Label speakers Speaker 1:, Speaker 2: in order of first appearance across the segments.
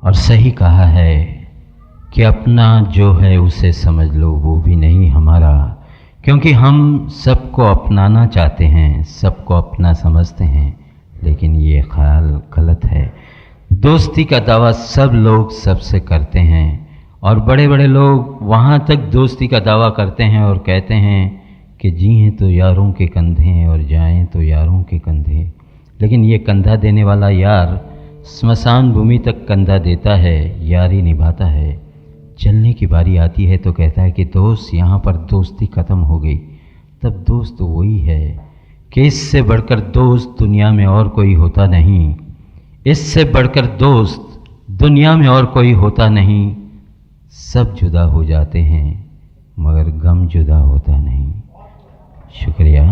Speaker 1: और सही कहा है कि अपना जो है उसे समझ लो, वो भी नहीं हमारा, क्योंकि हम सबको अपनाना चाहते हैं, सबको अपना समझते हैं, लेकिन ये ख्याल गलत है। दोस्ती का दावा सब लोग सबसे करते हैं और बड़े बड़े लोग वहाँ तक दोस्ती का दावा करते हैं और कहते हैं कि जिएँ तो यारों के कंधे और जाएं तो यारों के कंधे, लेकिन ये कंधा देने वाला यार स्मशान भूमि तक कंधा देता है, यारी निभाता है। चलने की बारी आती है तो कहता है कि दोस्त यहाँ पर दोस्ती ख़त्म हो गई। तब दोस्त तो वही है कि इससे बढ़कर दोस्त दुनिया में और कोई होता नहीं, इससे बढ़कर दोस्त दुनिया में और कोई होता नहीं। सब जुदा हो जाते हैं मगर गम जुदा होता नहीं। शुक्रिया।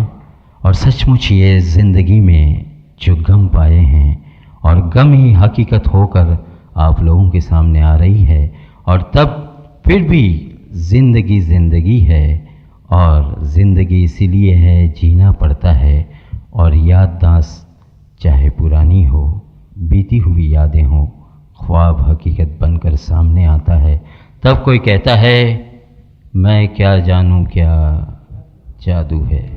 Speaker 1: और सचमुच ये ज़िंदगी में जो गम पाए हैं और गम ही हकीकत होकर आप लोगों के सामने आ रही है, और तब फिर भी ज़िंदगी ज़िंदगी है, और ज़िंदगी इसीलिए है जीना पड़ता है। और याददाश्त चाहे पुरानी हो, बीती हुई यादें हों, ख्वाब हकीकत बनकर सामने आता है, तब कोई कहता है मैं क्या जानूं क्या जादू है।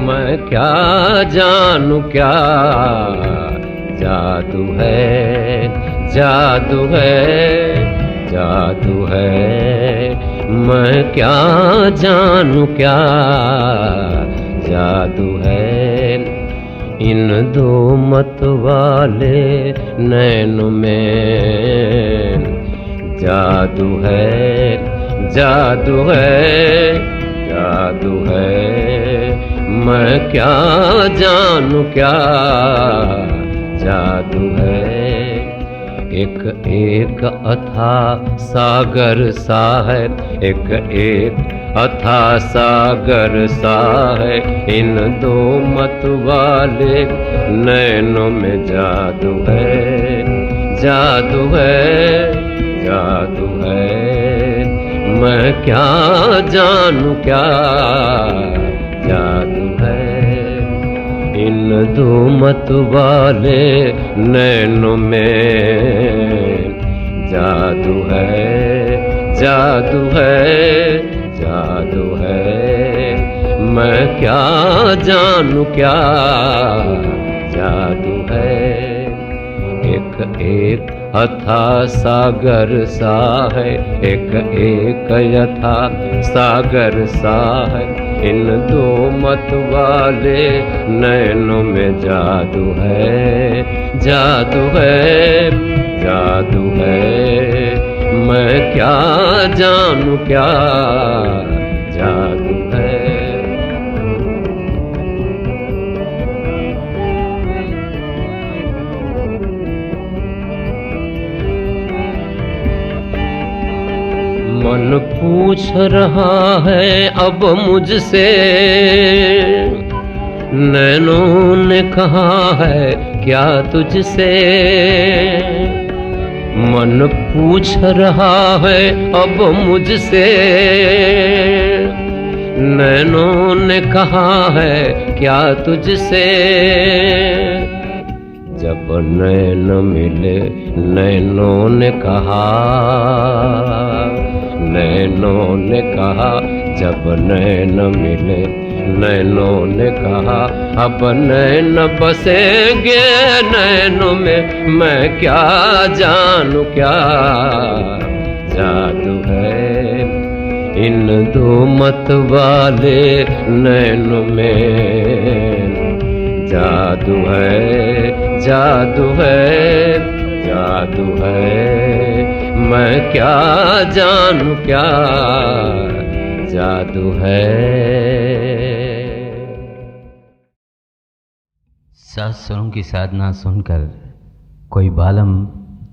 Speaker 2: मैं क्या जानूं क्या जादू है, जादू है, जादू है। मैं क्या जानूं क्या जादू है। इन दो मत वाले नैनों में जादू है, जादू है, जादू है। मैं क्या जानूं क्या जादू है। एक एक अथाह सागर सा है, एक एक अथाह सागर सा है। इन दो मत वाले नैनों में जादू है, जादू है, जादू है। मैं क्या जानूं क्या जादू है। इन दो मत वाले नैनों में जादू है, जादू है, जादू है। मैं क्या जानूं क्या जादू है। एक एक अथाह सागर सा है, एक एक अथाह सागर सा है। इन दो मत वाले नैनों में जादू है, जादू है, जादू है। मैं क्या जानूं क्या जादू है। मन पूछ रहा है अब मुझसे, नैनों ने कहा है क्या तुझसे। मन पूछ रहा है अब मुझसे, नैनों ने कहा है क्या तुझसे। जब नैन मिले नैनों ने कहा, नैनों ने कहा। जब नैन मिले नैनों ने कहा, अब नैन बसेंगे नैनों में। मैं क्या जानूं क्या जादू है। इन दो मत वाले नैनों में जादू है, जादू है, जादू है। मैं क्या जानूं क्या जादू है।
Speaker 1: सात स्वरों की साधना सुनकर कोई बालम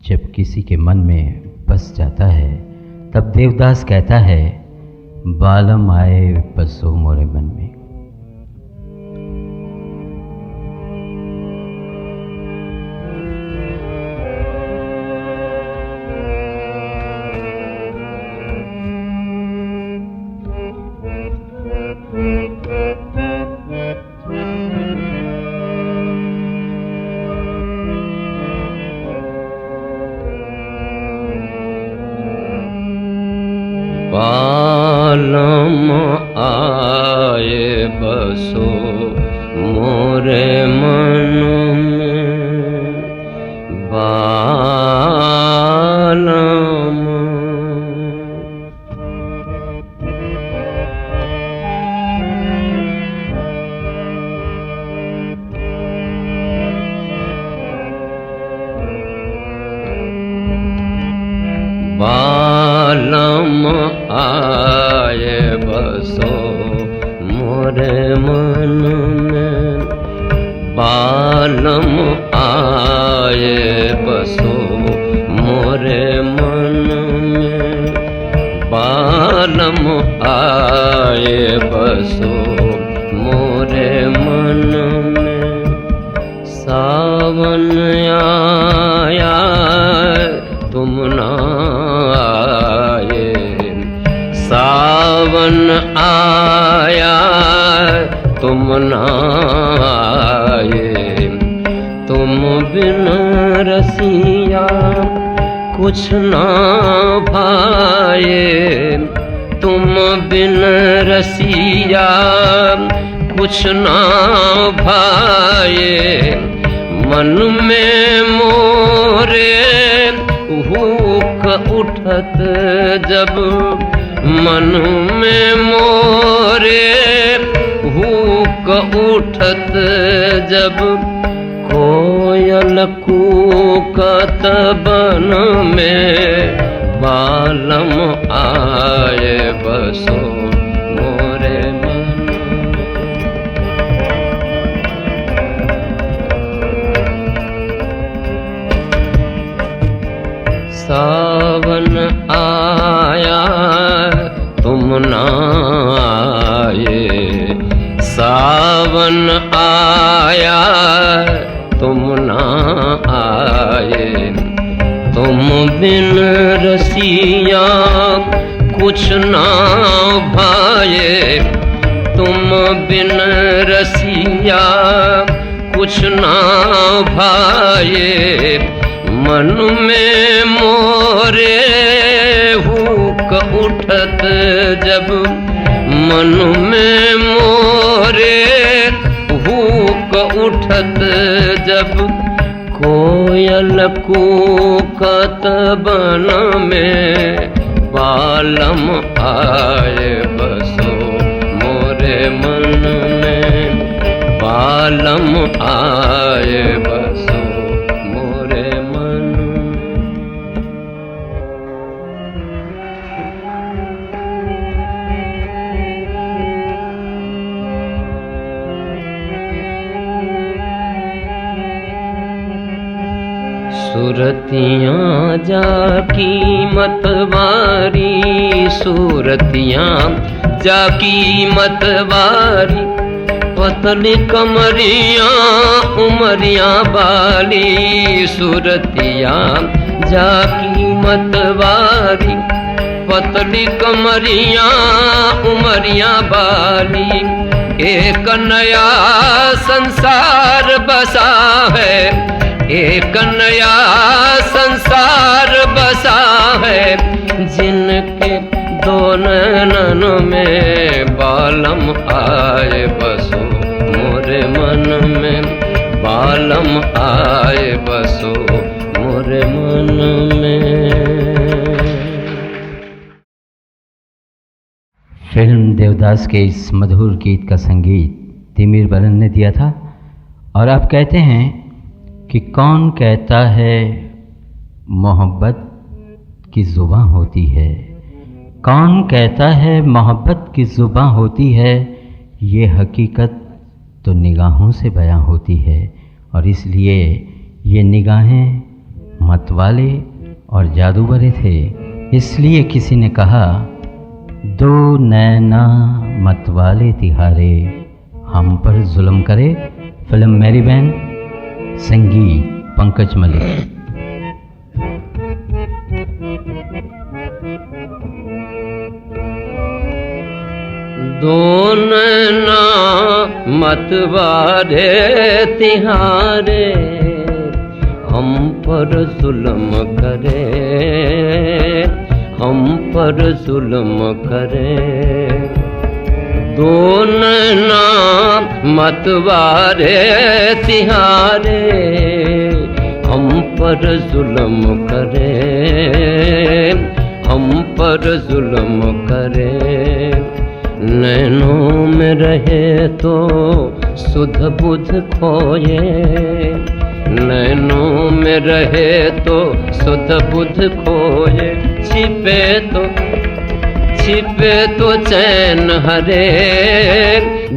Speaker 1: जब किसी के मन में बस जाता है तब देवदास कहता है, बालम आए बसो मोरे मन में।
Speaker 2: बालम आए बसो मोरे मन में, बालम बालम आए बसो मोरे मन में, बालम आए बसो मोरे मन में, बालम आए बसो मोरे मन में। सावन आया तुम ना आए, सावन आया तुम ना आए, तुम बिन रसिया कुछ ना भाए, तुम बिन रसिया कुछ ना भाए। मन में मोरे हुक उठत जब, मन में मोरे हुक उठत जब, कोयल कूकत बन में, बालम आए बसो मोरे मन। सावन आया तुम ना आए, सावन आया तुम ना आए, तुम बिन रसिया कुछ ना भाए, तुम बिन रसिया कुछ ना भाए। मन में मोरे हुक उठत जब, मन में मोरे हुक उठत जब, कोयल कूकत बन में, बालम आए बसो मोरे मन में, बालम आए बसो मोरे मन में। सूरतियाँ जाकी मतवारी, सूरतियाँ जाकी मतवारी, पतली कमरियाँ उमरियाँ बाली, सूरतियाँ जाकी मतवारी, पतली कमरियाँ उमरियाँ बाली। एक नया संसार बसा है, एक नया संसार बसा है, जिनके दो नैनन में, बालम आए बसो मोरे मन में, बालम आए बसो मोरे मन में।
Speaker 1: फिल्म देवदास के इस मधुर गीत का संगीत तिमिर बरन ने दिया था। और आप कहते हैं कि कौन कहता है मोहब्बत की ज़ुबां होती है, कौन कहता है मोहब्बत की ज़ुबां होती है, ये हकीकत तो निगाहों से बयां होती है। और इसलिए ये निगाहें मतवाले और जादूगरे थे। इसलिए किसी ने कहा, दो नैना मतवाले तिहारे हम पर जुल्म करे। फिल्म मेरी बहन, संगीत पंकज मलिक।
Speaker 2: दो नैना मतवाले तिहारे हम पर जुल्म करे, हम पर जुल्म करे। दो नैना मतवाले तिहारे हम पर जुल्म करे, हम पर जुल्म करे। नैनों में रहे तो सुध बुध खोए, नैनों में रहे तो सुध बुध खोए। छिपे तो चैन हरे,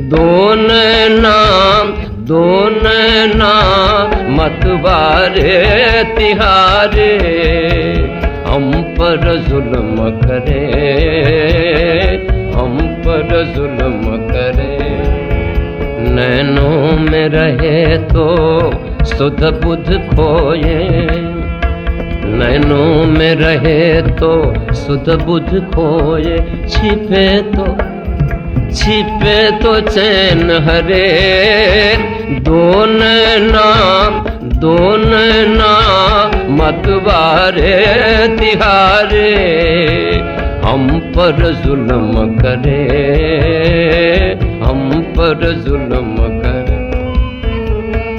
Speaker 2: दो नैना मतवाले तिहारे हम पर जुल्म करे, हम पर जुल्म करे। नैनों में रहे तो सुध बुध खोए, नैनों में रहे तो सुध बुध खोए। छिपे तो चैन हरे, दो नैना मतवाले तिहारे हम पर जुल्म करे, हम पर जुल्म करे।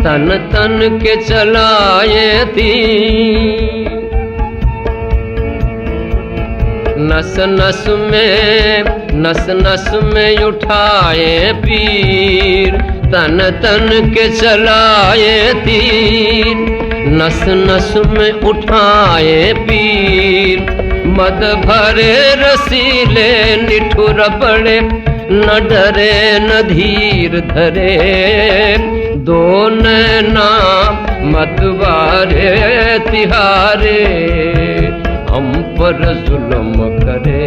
Speaker 2: तन के चलाए तीर, नस नस में उठाए पीर। तन के चलाए तीर, नस में उठाए पीर। मद भरे रसीले निठुर बड़े, न डरे न धीर धरे। दो नैना मतवाले तिहारे हम पर जुल्म करे,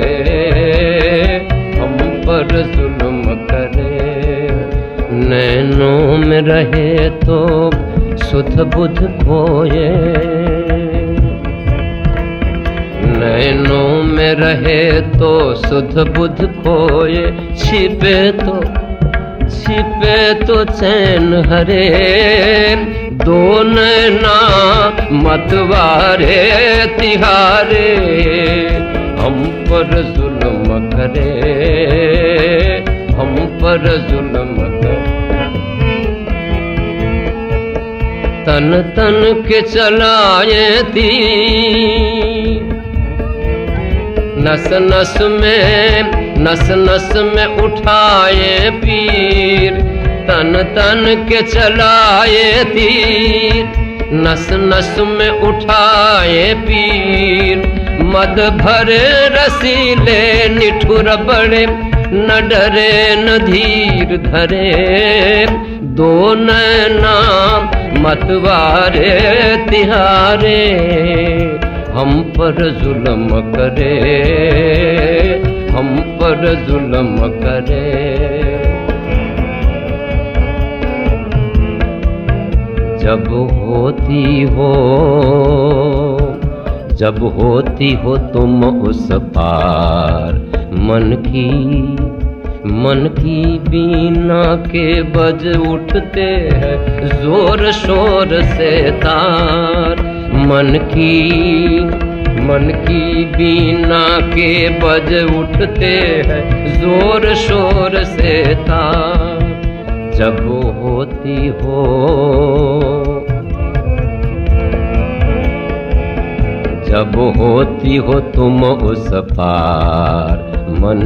Speaker 2: हम पर जुल्म करे। नैनों में रहे तो सुध बुध खोए, नैनों में रहे तो सुध बुध खोए। छिपे तो चैन हरे, दो नैना मतवाले तिहारे हम पर जुल्म करे, हम पर जुल्म करे। तन के चलाए तीर, नस नस में उठाए पीर। तन के चलाए तीर, नस में उठाए पीर। मद भरे रसीले निठुर बड़े, न डरे न धीर धरे। दो नैना मतवाले तिहारे हम पर जुल्म करे, हम पर जुल्म करे। जब होती हो तुम उस पार, मन की बीना के बज उठते हैं जोर शोर से तार। मन की बीना के बज उठते हैं जोर शोर से तार। जब होती हो तुम उस पार, मन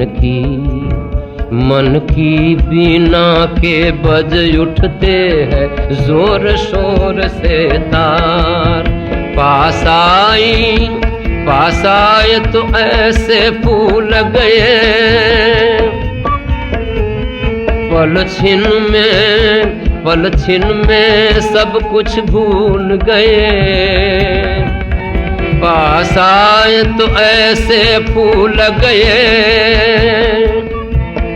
Speaker 2: की बीना के बज उठते हैं जोर शोर से तार। पास आए तो ऐसे फूल गए, पल छिन में सब कुछ भूल गए। बरसाए तो ऐसे फूल गए,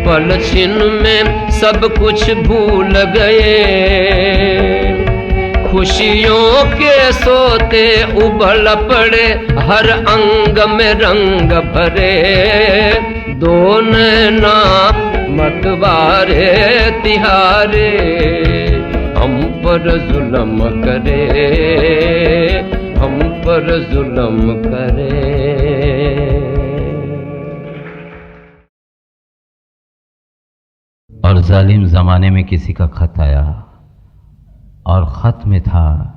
Speaker 2: पल छिन में सब कुछ भूल गए। खुशियों के सोते उबल पड़े, हर अंग में रंग भरे। दो नैना मतवारे तिहारे, हम पर जुल्म करे, हम पर जुल्म करे।
Speaker 1: और जालिम ज़माने में किसी का खत आया और ख़त में था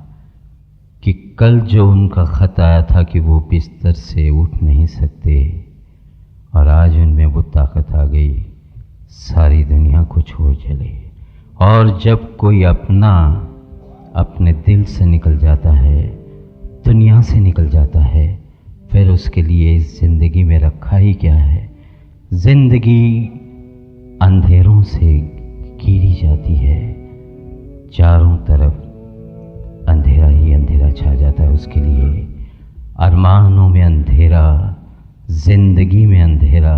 Speaker 1: कि कल जो उनका ख़त आया था कि वो बिस्तर से उठ नहीं सकते, और आज उनमें वो ताकत आ गई सारी दुनिया को छोड़ चले। और जब कोई अपना अपने दिल से निकल जाता है, दुनिया से निकल जाता है, फिर उसके लिए इस ज़िंदगी में रखा ही क्या है। ज़िंदगी अंधेरों से घिरी जाती है, चारों तरफ अंधेरा ही अंधेरा छा जाता है उसके लिए। अरमानों में अंधेरा, जिंदगी में अंधेरा,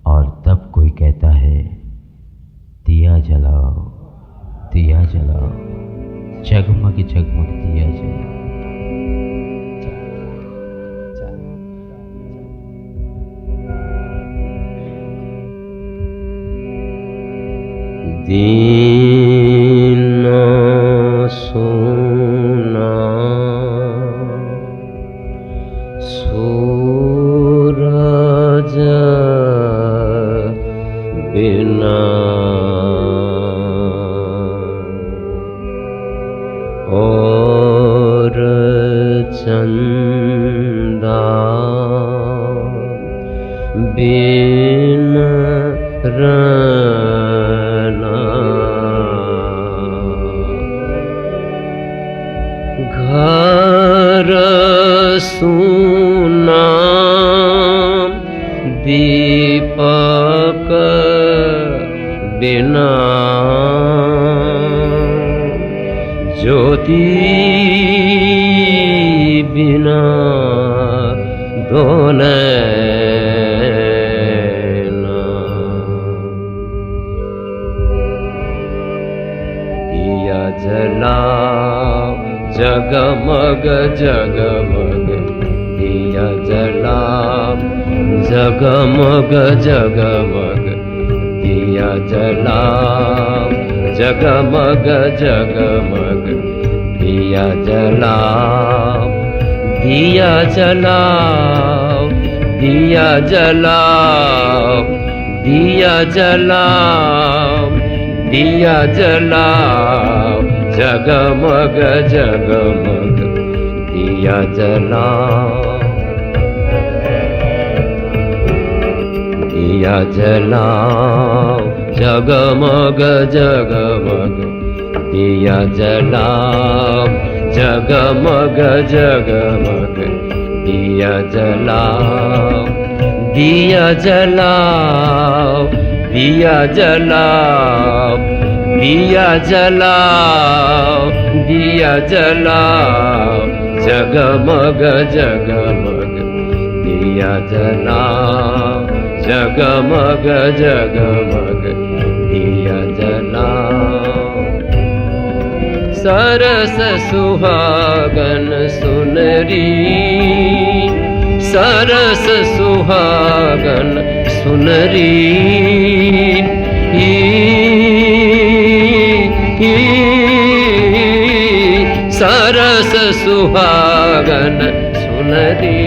Speaker 1: और तब कोई कहता है दिया जलाओ, दिया जलाओ, जगमग जगमग दिया जलाओ।
Speaker 2: दीना सोना सूरज बिना, और चंदा बिना घर सूना दीपक बिना, ज्योति बिना दो नैना। दिया जलाओ जगमग जगमग, दिया जलाओ जगमग जगमग, दिया जलाओ जगमग जगमग, दिया जलाओ, दिया जलाओ, दिया जलाओ, दिया जलाओ, दिया जलाओ, जगमग जगमग दिया जलाओ, दिया जलाओ, जगमग जगमग दिया जलाओ, जगमग जगमग दिया जलाओ, दिया जलाओ, दिया जलाओ, दिया जलाओ, दिया जलाओ, जगमग जगमग दिया जलाओ, जगमग जगमग दिया जलाओ। सरस सुहागन सुनरी, सरस सुहागन सुनरी, सरस सुहागन सुनरी,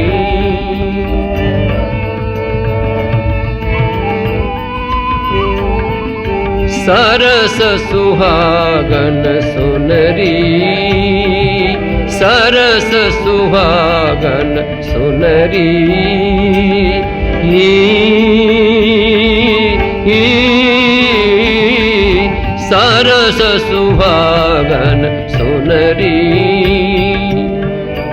Speaker 2: सरस सुहागन सुनरी, सरस सुहागन सुनरी, सरस सुहागन सुनरी।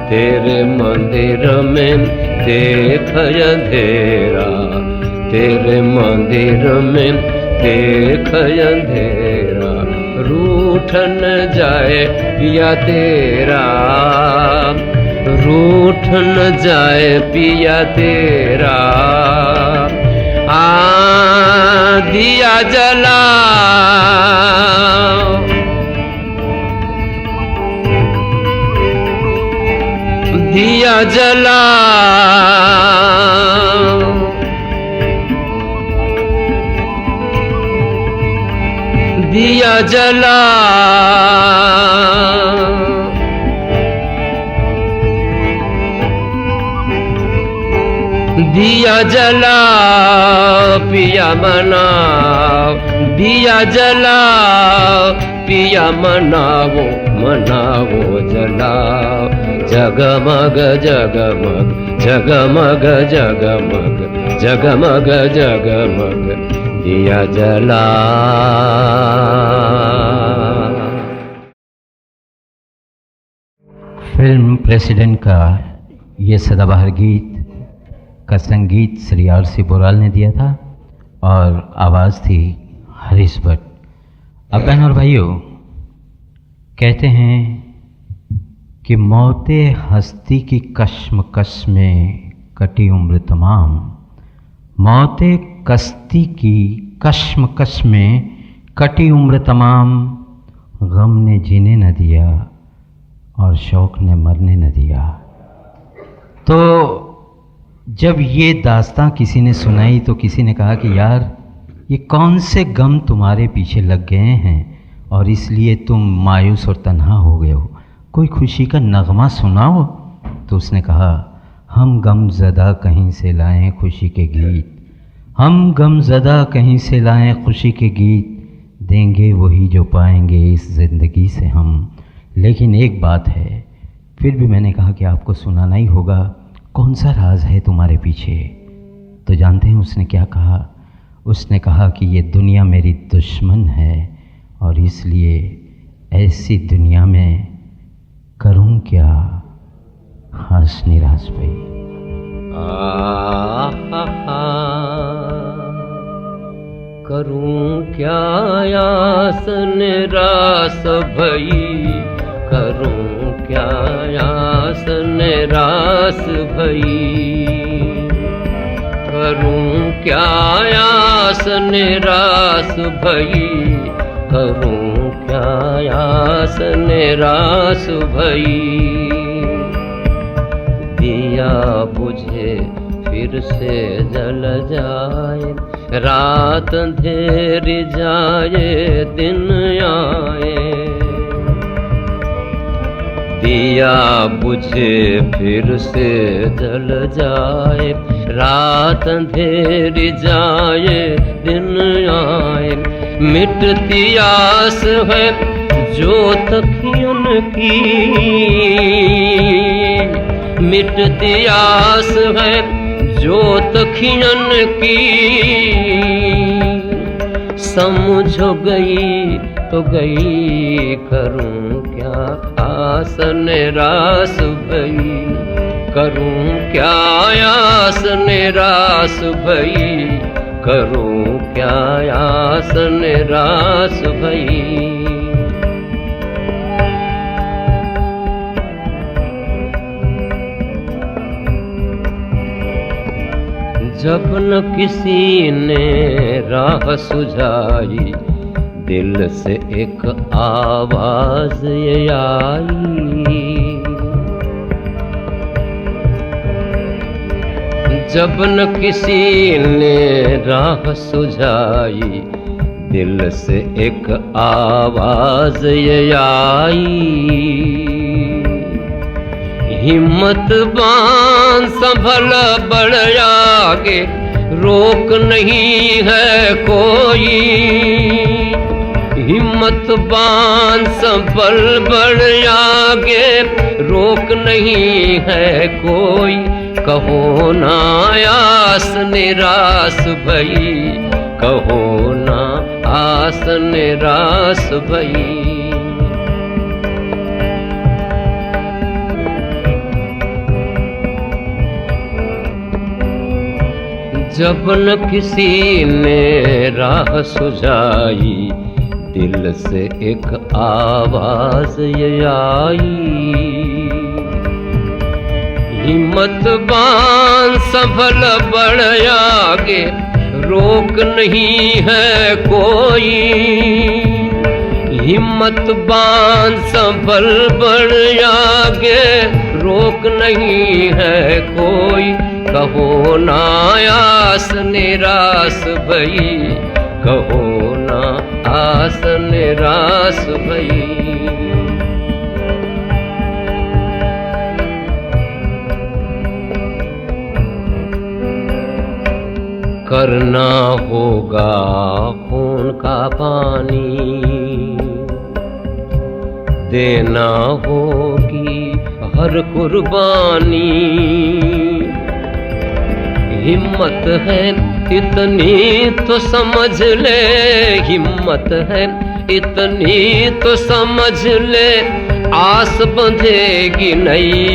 Speaker 2: तेरे मंदिर में देख अंधेरा, तेरे मंदिर में देख अंधेरा, रूठ न जाए पिया तेरा, रूठ न जाए पिया तेरा। दिया जला, दिया जला, दिया जला, दिया जला, पिया मनाओ, दिया जला, पिया मनाओ, मनाओ जलाओ। जगमग जगमग जगमग जगमग जगमग जगमग दिया जला।
Speaker 1: फिल्म प्रेसिडेंट का ये सदाबहार गीत का संगीत श्री R.C. बोराल ने दिया था और आवाज़ थी हरीश भट्ट। अब बहन और भाइयों, कहते हैं कि मौते हस्ती की कश्मकश में कटी उम्र तमाम, मौते कश्ती की कश्मकश में कटी उम्र तमाम, गम ने जीने न दिया और शौक़ ने मरने न दिया। तो जब ये दास्तां किसी ने सुनाई तो किसी ने कहा कि यार ये कौन से गम तुम्हारे पीछे लग गए हैं और इसलिए तुम मायूस और तन्हा हो गए हो, कोई खुशी का नगमा सुनाओ। तो उसने कहा, हम गमज़दा कहीं से लाएं खुशी के गीत, हम गमज़दा कहीं से लाएं खुशी के गीत, देंगे वही जो पाएंगे इस ज़िंदगी से हम। लेकिन एक बात है, फिर भी मैंने कहा कि आपको सुनाना ही होगा, कौन सा राज है तुम्हारे पीछे। तो जानते हैं उसने क्या कहा? उसने कहा कि ये दुनिया मेरी दुश्मन है और इसलिए ऐसी दुनिया में करूं क्या हंस निराश भई।
Speaker 2: करूं क्या आस निराश भई, करूं क्या आस निराश भई, करूं क्या आस निराश भई, करूं क्या आस निराश भई। दिया बुझे फिर से जल जाए, रात अंधेर जाए दिन आए। दिया बुझे फिर से जल जाए, रात अंधेर जाए दिन आए। मिटती आस है जो तकियन की, मिटती आस है जो तकियन की। समझो गई तो गई, करूं क्या आस निराश भई, करूं क्या आस निराश भई, करूं क्या आस निराश भई। जब न किसी ने राह सुझाई, दिल से एक आवाज ये आई। जब न किसी ने राह सुझाई, दिल से एक आवाज ये आई। हिम्मत बांध संभल बढ़ आगे, रोक नहीं है कोई। हिम्मत बांध संभल बढ़ आगे, रोक नहीं है कोई। कहो ना आस निराश भई, कहो ना आस निराश भई। जब न किसी ने राह सुझाई, दिल से एक आवाज ये आई। हिम्मत बांध संभल बढ़ आगे, रोक नहीं है कोई। हिम्मत बांध संभल बढ़ आगे, रोक नहीं है कोई। कहो ना आस निराश भई, कहो ना आस निराश भई। करना होगा खून का पानी, देना होगी हर कुर्बानी। हिम्मत है इतनी तो समझ ले, हिम्मत है इतनी तो समझ ले, आस बंधेगी नहीं,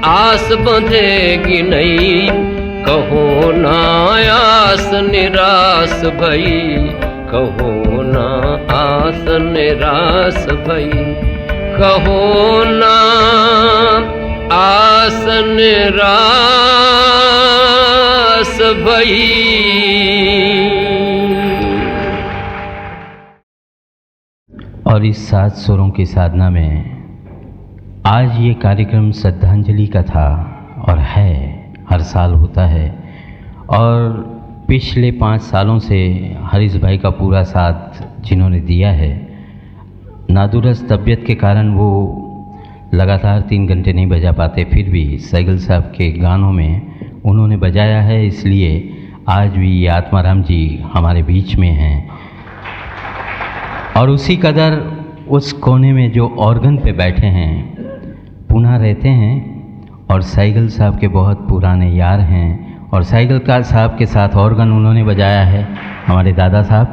Speaker 2: आस बंधेगी नहीं। कहो ना आस निराश भई, कहो ना आस निराश भई। कहो ना आस निराश भई।
Speaker 1: और इस 7 सुरों की साधना में आज ये कार्यक्रम श्रद्धांजलि का था और है, हर साल होता है। और पिछले 5 सालों से हरीश भाई का पूरा साथ जिन्होंने दिया है, नादुरुस्त तबीयत के कारण वो लगातार 3 घंटे नहीं बजा पाते, फिर भी सैगल साहब के गानों में उन्होंने बजाया है। इसलिए आज भी ये आत्माराम जी हमारे बीच में हैं। और उसी कदर उस कोने में जो ऑर्गन पे बैठे हैं पुनः रहते हैं और सैगल साहब के बहुत पुराने यार हैं। और सैगल का साहब के साथ ऑर्गन उन्होंने बजाया है हमारे दादा साहब।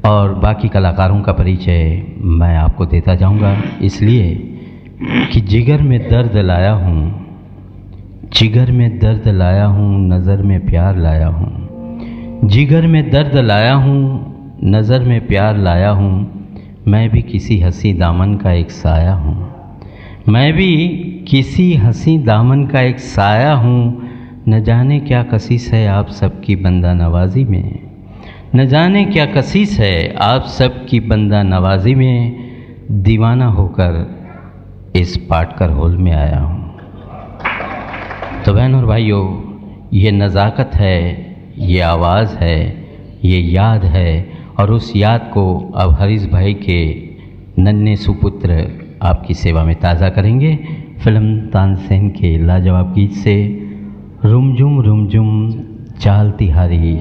Speaker 1: और बाकी कलाकारों का परिचय मैं आपको देता जाऊंगा, इसलिए कि जिगर में दर्द लाया हूँ, जिगर में दर्द लाया हूँ, नज़र में प्यार लाया हूँ। जिगर में दर्द लाया हूँ, नज़र में प्यार लाया हूँ। मैं भी किसी हंसी दामन का एक साया हूँ, मैं भी किसी हंसी दामन का एक साया हूँ। न जाने क्या कशिश है आप सबकी बंदा नवाजी में, न जाने क्या कशिश है आप सबकी बंदा नवाजी में। दीवाना होकर इस पाटकर हॉल में आया हूँ। तो बहन और भाइयों, ये नज़ाकत है, ये आवाज़ है, ये याद है। और उस याद को अब हरीश भाई के नन्हे सुपुत्र आपकी सेवा में ताज़ा करेंगे फिल्म तानसेन के लाजवाब गीत से। रुमझुम रुमझुम चाल तिहारी,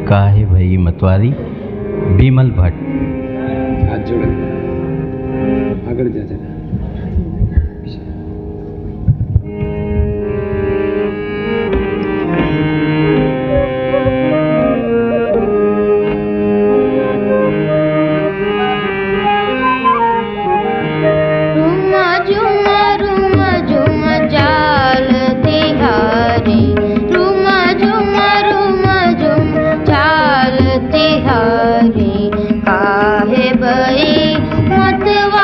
Speaker 1: काहे भई मतवारी, बिमल भट्ट।
Speaker 3: हाथ जोड़ आगे जा जरा।
Speaker 4: काहे भई मतवारी,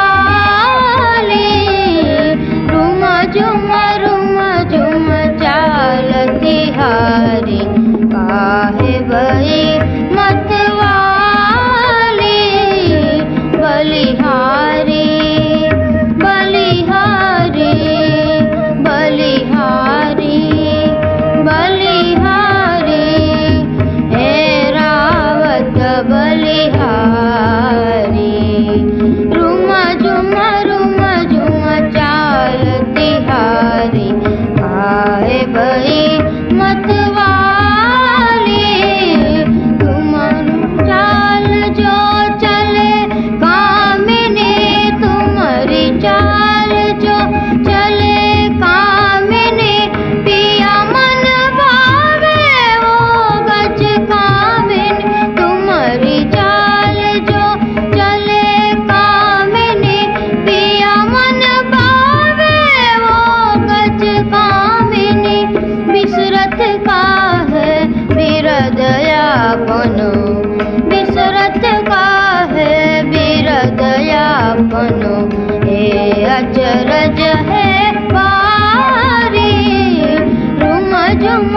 Speaker 4: सूरज है बारी रुम झुम